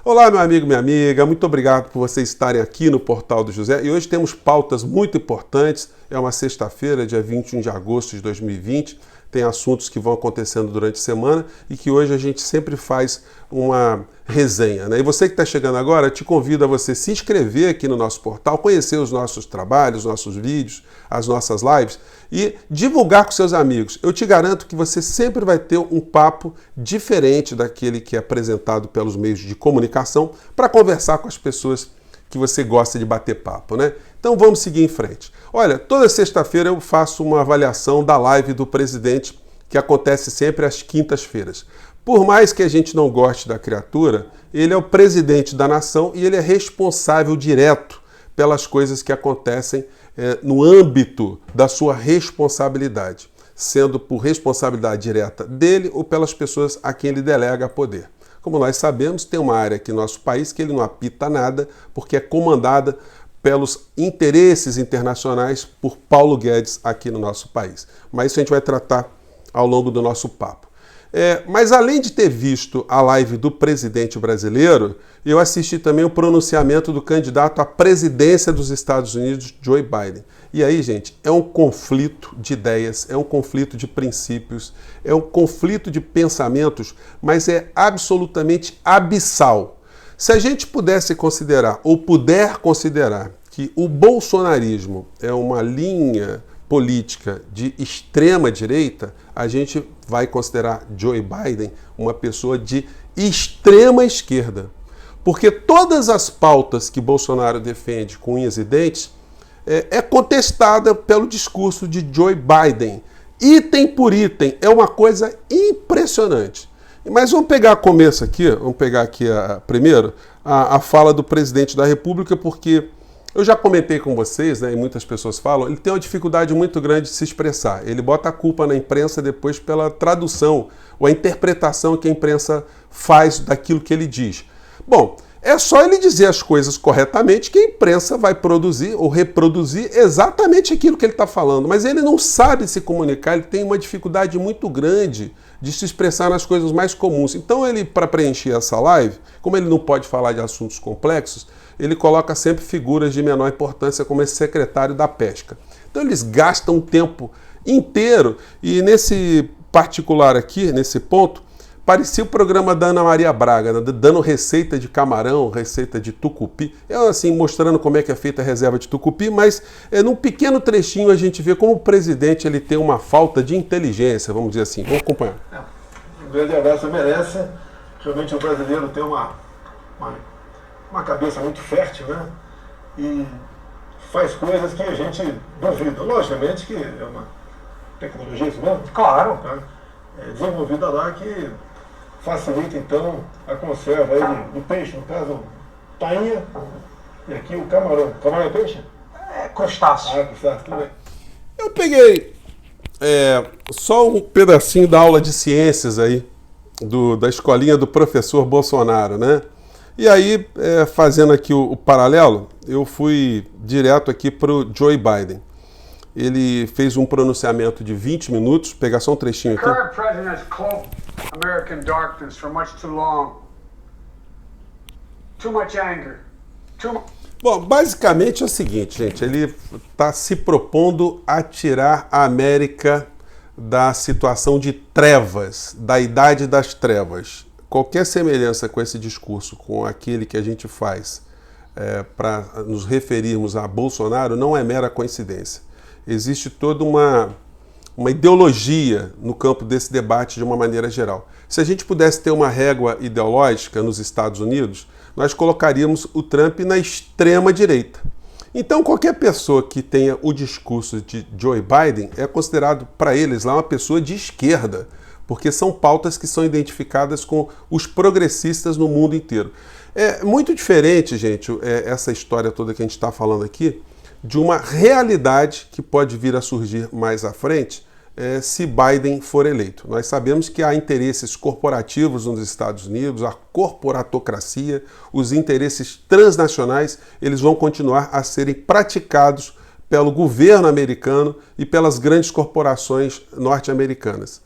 Olá, meu amigo, minha amiga, muito obrigado por vocês estarem aqui no Portal do José. E hoje temos pautas muito importantes. É uma sexta-feira, dia 21 de agosto de 2020. Tem assuntos que vão acontecendo durante a semana e que hoje a gente sempre faz uma resenha, né? E você que está chegando agora, te convido a você se inscrever aqui no nosso portal, conhecer os nossos trabalhos, os nossos vídeos, as nossas lives e divulgar com seus amigos. Eu te garanto que você sempre vai ter um papo diferente daquele que é apresentado pelos meios de comunicação para conversar com as pessoas que você gosta de bater papo, né? Então vamos seguir em frente. Olha, toda sexta-feira eu faço uma avaliação da live do presidente, que acontece sempre às quintas-feiras. Por mais que a gente não goste da criatura, ele é o presidente da nação e ele é responsável direto pelas coisas que acontecem no âmbito da sua responsabilidade, sendo por responsabilidade direta dele ou pelas pessoas a quem ele delega poder. Como nós sabemos, tem uma área aqui no nosso país que ele não apita nada, porque é comandada pelos interesses internacionais por Paulo Guedes aqui no nosso país. Mas isso a gente vai tratar ao longo do nosso papo. Mas além de ter visto a live do presidente brasileiro, eu assisti também o pronunciamento do candidato à presidência dos Estados Unidos, Joe Biden. E aí, gente, é um conflito de ideias, é um conflito de princípios, é um conflito de pensamentos, mas é absolutamente abissal. Se a gente pudesse considerar, ou puder considerar, que o bolsonarismo é uma linha política de extrema direita, a gente vai considerar Joe Biden uma pessoa de extrema esquerda. Porque todas as pautas que Bolsonaro defende com unhas e dentes é contestada pelo discurso de Joe Biden. Item por item, é uma coisa impressionante. Mas vamos pegar começo aqui, vamos pegar aqui primeiro a fala do presidente da República, porque eu já comentei com vocês, né, e muitas pessoas falam, ele tem uma dificuldade muito grande de se expressar. Ele bota a culpa na imprensa depois pela tradução ou a interpretação que a imprensa faz daquilo que ele diz. Bom, é só ele dizer as coisas corretamente que a imprensa vai produzir ou reproduzir exatamente aquilo que ele está falando. Mas ele não sabe se comunicar, ele tem uma dificuldade muito grande de se expressar nas coisas mais comuns. Então ele, para preencher essa live, como ele não pode falar de assuntos complexos, ele coloca sempre figuras de menor importância, como esse secretário da Pesca. Então eles gastam um tempo inteiro, e nesse particular aqui, nesse ponto, parecia o programa da Ana Maria Braga, né, dando receita de camarão, receita de tucupi, assim, mostrando como é que é feita a reserva de tucupi, mas num pequeno trechinho a gente vê como o presidente ele tem uma falta de inteligência, vamos dizer assim. Vamos acompanhar. Um grande abraço merece. Realmente o brasileiro tem uma cabeça muito fértil, né? E faz coisas que a gente duvida. Logicamente que é uma tecnologia, isso mesmo? Claro. Tá? Desenvolvida lá que facilita então a conserva aí do peixe, no caso, tainha, e aqui o camarão. Camarão é peixe? É crustáceo. Crustáceo, tudo bem. Eu peguei só um pedacinho da aula de ciências aí, da escolinha do professor Bolsonaro, né? E aí, fazendo aqui o paralelo, eu fui direto aqui para o Joe Biden. Ele fez um pronunciamento de 20 minutos, pegar só um trechinho aqui. Current president has cloaked American darkness for much too long. Too much anger. Bom, basicamente é o seguinte, gente, ele está se propondo a tirar a América da situação de trevas, da idade das trevas. Qualquer semelhança com esse discurso, com aquele que a gente faz para nos referirmos a Bolsonaro, não é mera coincidência. Existe toda uma ideologia no campo desse debate de uma maneira geral. Se a gente pudesse ter uma régua ideológica nos Estados Unidos, nós colocaríamos o Trump na extrema direita. Então, qualquer pessoa que tenha o discurso de Joe Biden é considerado, para eles, lá uma pessoa de esquerda, porque são pautas que são identificadas com os progressistas no mundo inteiro. É muito diferente, gente, essa história toda que a gente está falando aqui, de uma realidade que pode vir a surgir mais à frente se Biden for eleito. Nós sabemos que há interesses corporativos nos Estados Unidos, a corporatocracia, os interesses transnacionais, eles vão continuar a serem praticados pelo governo americano e pelas grandes corporações norte-americanas.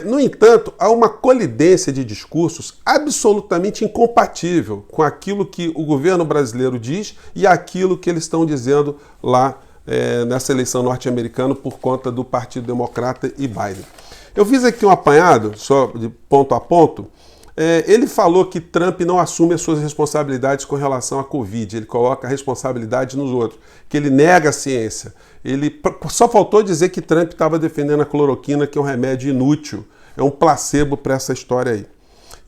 No entanto, há uma colidência de discursos absolutamente incompatível com aquilo que o governo brasileiro diz e aquilo que eles estão dizendo lá nessa eleição norte-americana por conta do Partido Democrata e Biden. Eu fiz aqui um apanhado, só de ponto a ponto. Ele falou que Trump não assume as suas responsabilidades com relação à Covid, ele coloca a responsabilidade nos outros, que ele nega a ciência. Ele só faltou dizer que Trump estava defendendo a cloroquina, que é um remédio inútil, é um placebo para essa história aí.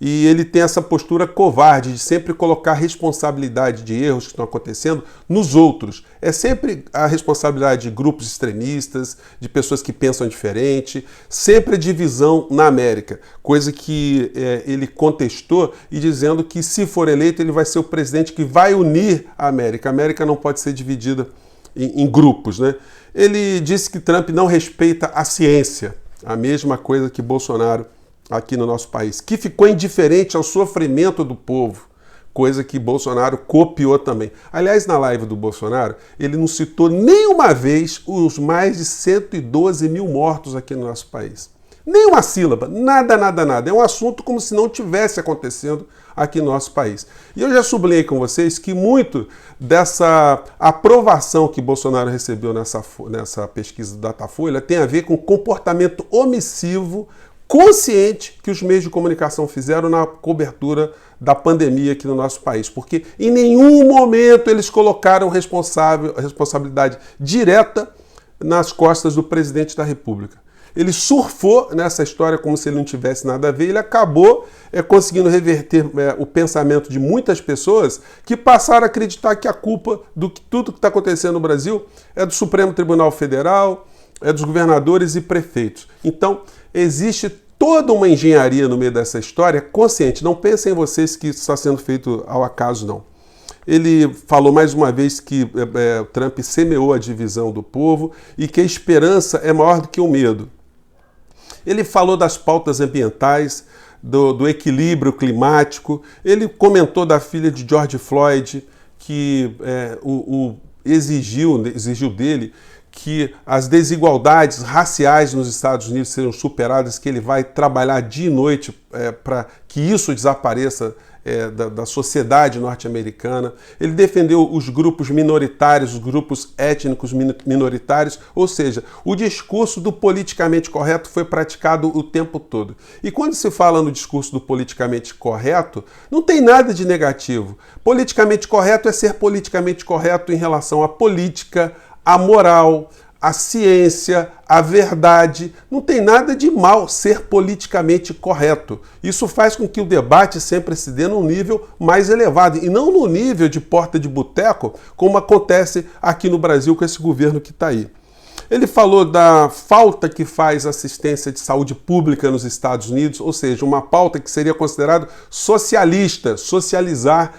E ele tem essa postura covarde de sempre colocar a responsabilidade de erros que estão acontecendo nos outros. É sempre a responsabilidade de grupos extremistas, de pessoas que pensam diferente, sempre a divisão na América, coisa que ele contestou e dizendo que se for eleito ele vai ser o presidente que vai unir a América. A América não pode ser dividida em grupos, né? Ele disse que Trump não respeita a ciência, a mesma coisa que Bolsonaro aqui no nosso país, que ficou indiferente ao sofrimento do povo, coisa que Bolsonaro copiou também. Aliás, na live do Bolsonaro, ele não citou nenhuma vez os mais de 112 mil mortos aqui no nosso país. Nenhuma sílaba, nada, nada, nada. É um assunto como se não tivesse acontecendo aqui no nosso país. E eu já sublinhei com vocês que muito dessa aprovação que Bolsonaro recebeu nessa pesquisa do Datafolha tem a ver com o comportamento omissivo consciente que os meios de comunicação fizeram na cobertura da pandemia aqui no nosso país, porque em nenhum momento eles colocaram a responsabilidade direta nas costas do presidente da República. Ele surfou nessa história como se ele não tivesse nada a ver, ele acabou conseguindo reverter o pensamento de muitas pessoas que passaram a acreditar que a culpa de tudo que está acontecendo no Brasil é do Supremo Tribunal Federal, é dos governadores e prefeitos. Então, existe toda uma engenharia no meio dessa história consciente. Não pensem vocês que isso está sendo feito ao acaso, não. Ele falou mais uma vez que Trump semeou a divisão do povo e que a esperança é maior do que o medo. Ele falou das pautas ambientais, do equilíbrio climático. Ele comentou da filha de George Floyd, que exigiu dele que as desigualdades raciais nos Estados Unidos sejam superadas, que ele vai trabalhar dia e noite para que isso desapareça da sociedade norte-americana. Ele defendeu os grupos minoritários, os grupos étnicos minoritários, ou seja, o discurso do politicamente correto foi praticado o tempo todo. E quando se fala no discurso do politicamente correto, não tem nada de negativo. Politicamente correto é ser politicamente correto em relação à política, a moral, a ciência, a verdade. Não tem nada de mal ser politicamente correto. Isso faz com que o debate sempre se dê num nível mais elevado e não no nível de porta de boteco, como acontece aqui no Brasil com esse governo que está aí. Ele falou da falta que faz assistência de saúde pública nos Estados Unidos, ou seja, uma pauta que seria considerado socialista, socializar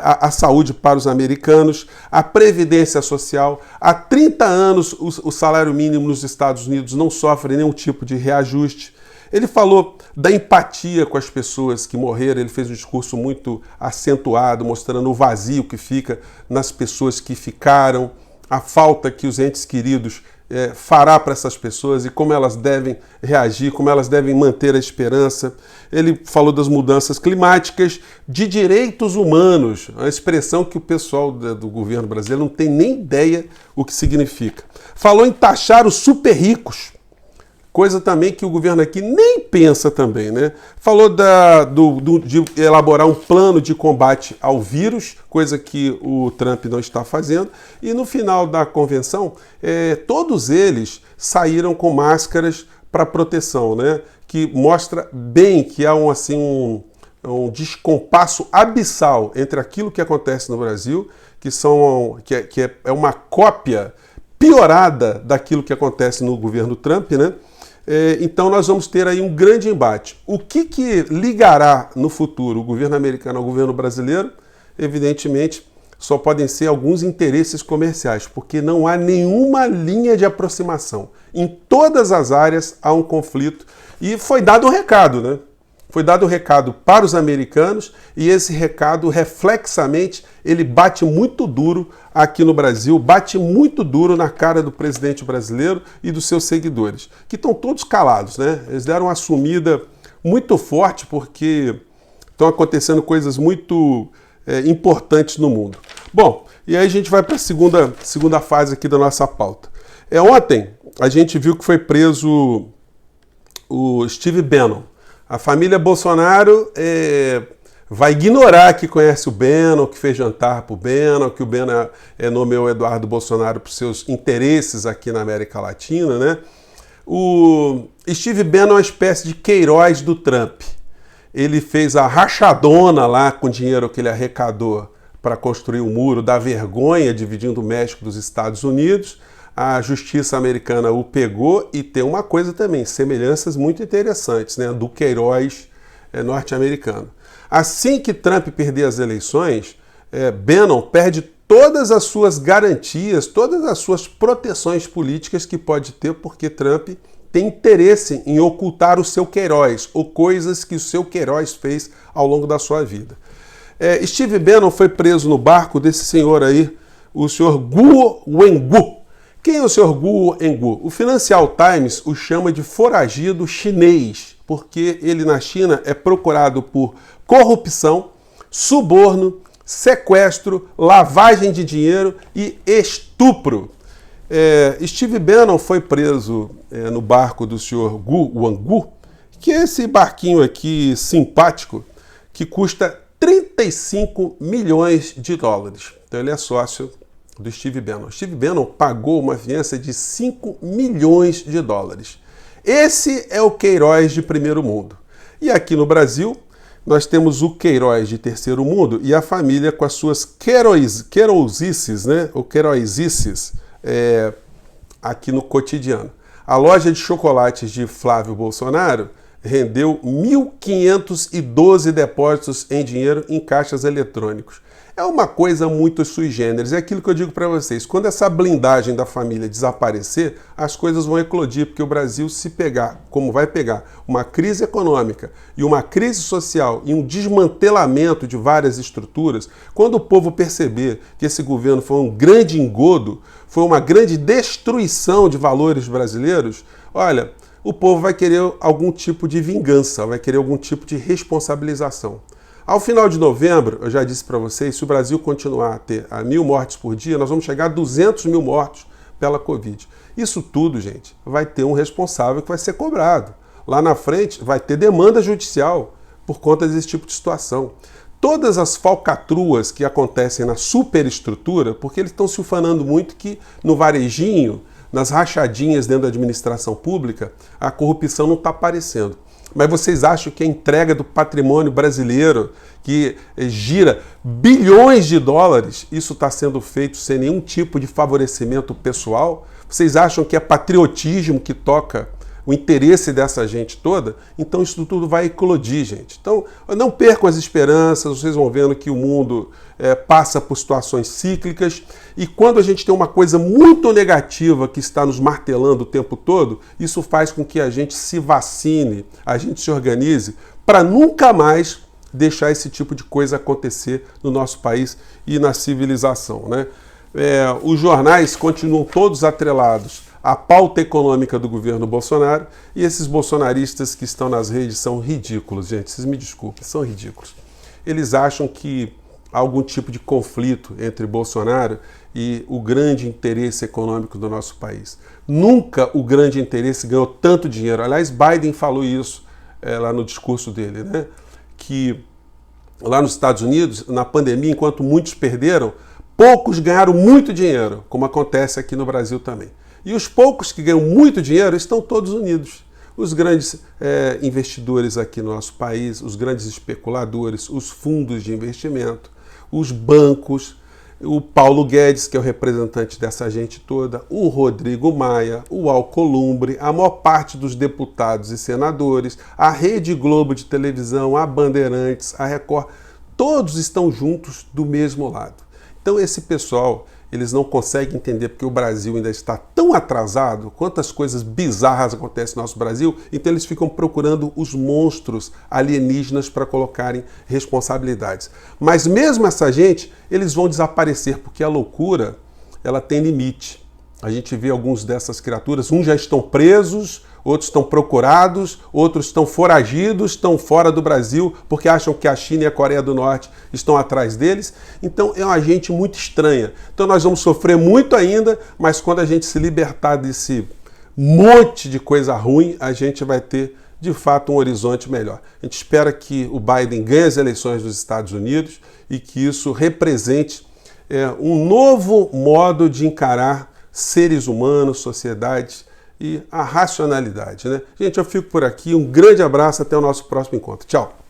a saúde para os americanos, a previdência social. Há 30 anos o salário mínimo nos Estados Unidos não sofre nenhum tipo de reajuste. Ele falou da empatia com as pessoas que morreram, ele fez um discurso muito acentuado, mostrando o vazio que fica nas pessoas que ficaram, a falta que os entes queridos fará para essas pessoas e como elas devem reagir, como elas devem manter a esperança. Ele falou das mudanças climáticas, de direitos humanos, a expressão que o pessoal do governo brasileiro não tem nem ideia o que significa. Falou em taxar os super ricos, coisa também que o governo aqui nem pensa também, né? Falou de elaborar um plano de combate ao vírus, coisa que o Trump não está fazendo. E no final da convenção, todos eles saíram com máscaras para proteção, né? Que mostra bem que há um descompasso abissal entre aquilo que acontece no Brasil, que é uma cópia piorada daquilo que acontece no governo Trump, né? Então nós vamos ter aí um grande embate. O que ligará no futuro o governo americano ao governo brasileiro? Evidentemente, só podem ser alguns interesses comerciais, porque não há nenhuma linha de aproximação. Em todas as áreas há um conflito e foi dado um recado, né? Foi dado um recado para os americanos e esse recado, reflexamente, ele bate muito duro aqui no Brasil, bate muito duro na cara do presidente brasileiro e dos seus seguidores, que estão todos calados, né? Eles deram uma sumida muito forte porque estão acontecendo coisas muito importantes no mundo. Bom, e aí a gente vai para a segunda fase aqui da nossa pauta. Ontem a gente viu que foi preso o Steve Bannon. A família Bolsonaro vai ignorar que conhece o Bannon, que fez jantar para o Bannon, que o Bannon nomeou o Eduardo Bolsonaro para os seus interesses aqui na América Latina, né? O Steve Bannon é uma espécie de Queiroz do Trump. Ele fez a rachadona lá com o dinheiro que ele arrecadou para construir o muro da vergonha dividindo o México dos Estados Unidos. A justiça americana o pegou e tem uma coisa também, semelhanças muito interessantes, né, do Queiroz norte-americano. Assim que Trump perder as eleições, Bannon perde todas as suas garantias, todas as suas proteções políticas que pode ter, porque Trump tem interesse em ocultar o seu Queiroz, ou coisas que o seu Queiroz fez ao longo da sua vida. Steve Bannon foi preso no barco desse senhor aí, o senhor Guo Wengu. Quem é o senhor Guo Wengu? O Financial Times o chama de foragido chinês, porque ele na China é procurado por corrupção, suborno, sequestro, lavagem de dinheiro e estupro. Steve Bannon foi preso no barco do senhor Guo Wengu, que é esse barquinho aqui simpático, que custa 35 milhões de dólares. Então ele é sócio do Steve Bannon. Steve Bannon pagou uma fiança de 5 milhões de dólares. Esse é o Queiroz de primeiro mundo. E aqui no Brasil, nós temos o Queiroz de terceiro mundo e a família com as suas queirozices, né? Ou queirozices, aqui no cotidiano. A loja de chocolates de Flávio Bolsonaro rendeu 1.512 depósitos em dinheiro em caixas eletrônicos. É uma coisa muito sui generis, é aquilo que eu digo para vocês. Quando essa blindagem da família desaparecer, as coisas vão eclodir, porque o Brasil, se pegar, como vai pegar, uma crise econômica e uma crise social e um desmantelamento de várias estruturas, quando o povo perceber que esse governo foi um grande engodo, foi uma grande destruição de valores brasileiros, olha, o povo vai querer algum tipo de vingança, vai querer algum tipo de responsabilização. Ao final de novembro, eu já disse para vocês, se o Brasil continuar a ter 1.000 mortes por dia, nós vamos chegar a 200 mil mortos pela Covid. Isso tudo, gente, vai ter um responsável que vai ser cobrado. Lá na frente vai ter demanda judicial por conta desse tipo de situação. Todas as falcatruas que acontecem na superestrutura, porque eles estão se ufanando muito que no varejinho, nas rachadinhas dentro da administração pública, a corrupção não está aparecendo. Mas vocês acham que a entrega do patrimônio brasileiro, que gira bilhões de dólares, isso está sendo feito sem nenhum tipo de favorecimento pessoal? Vocês acham que é patriotismo que toca o interesse dessa gente toda? Então isso tudo vai eclodir, gente. Então não percam as esperanças, vocês vão vendo que o mundo passa por situações cíclicas e quando a gente tem uma coisa muito negativa que está nos martelando o tempo todo, isso faz com que a gente se vacine, a gente se organize para nunca mais deixar esse tipo de coisa acontecer no nosso país e na civilização, né? Os jornais continuam todos atrelados à pauta econômica do governo Bolsonaro e esses bolsonaristas que estão nas redes são ridículos, gente, vocês me desculpem, são ridículos. Eles acham que há algum tipo de conflito entre Bolsonaro e o grande interesse econômico do nosso país. Nunca o grande interesse ganhou tanto dinheiro. Aliás, Biden falou isso lá no discurso dele, né? Que lá nos Estados Unidos, na pandemia, enquanto muitos perderam, poucos ganharam muito dinheiro, como acontece aqui no Brasil também. E os poucos que ganham muito dinheiro estão todos unidos. Os grandes investidores aqui no nosso país, os grandes especuladores, os fundos de investimento, os bancos, o Paulo Guedes, que é o representante dessa gente toda, o Rodrigo Maia, o Alcolumbre, a maior parte dos deputados e senadores, a Rede Globo de televisão, a Bandeirantes, a Record, todos estão juntos do mesmo lado. Então esse pessoal, eles não conseguem entender porque o Brasil ainda está tão atrasado, quantas coisas bizarras acontecem no nosso Brasil, então eles ficam procurando os monstros alienígenas para colocarem responsabilidades. Mas mesmo essa gente, eles vão desaparecer, porque a loucura, ela tem limite. A gente vê alguns dessas criaturas, uns já estão presos, outros estão procurados, outros estão foragidos, estão fora do Brasil porque acham que a China e a Coreia do Norte estão atrás deles. Então é uma gente muito estranha. Então nós vamos sofrer muito ainda, mas quando a gente se libertar desse monte de coisa ruim, a gente vai ter de fato um horizonte melhor. A gente espera que o Biden ganhe as eleições dos Estados Unidos e que isso represente um novo modo de encarar seres humanos, sociedades e a racionalidade, né? Gente, eu fico por aqui. Um grande abraço, até o nosso próximo encontro. Tchau!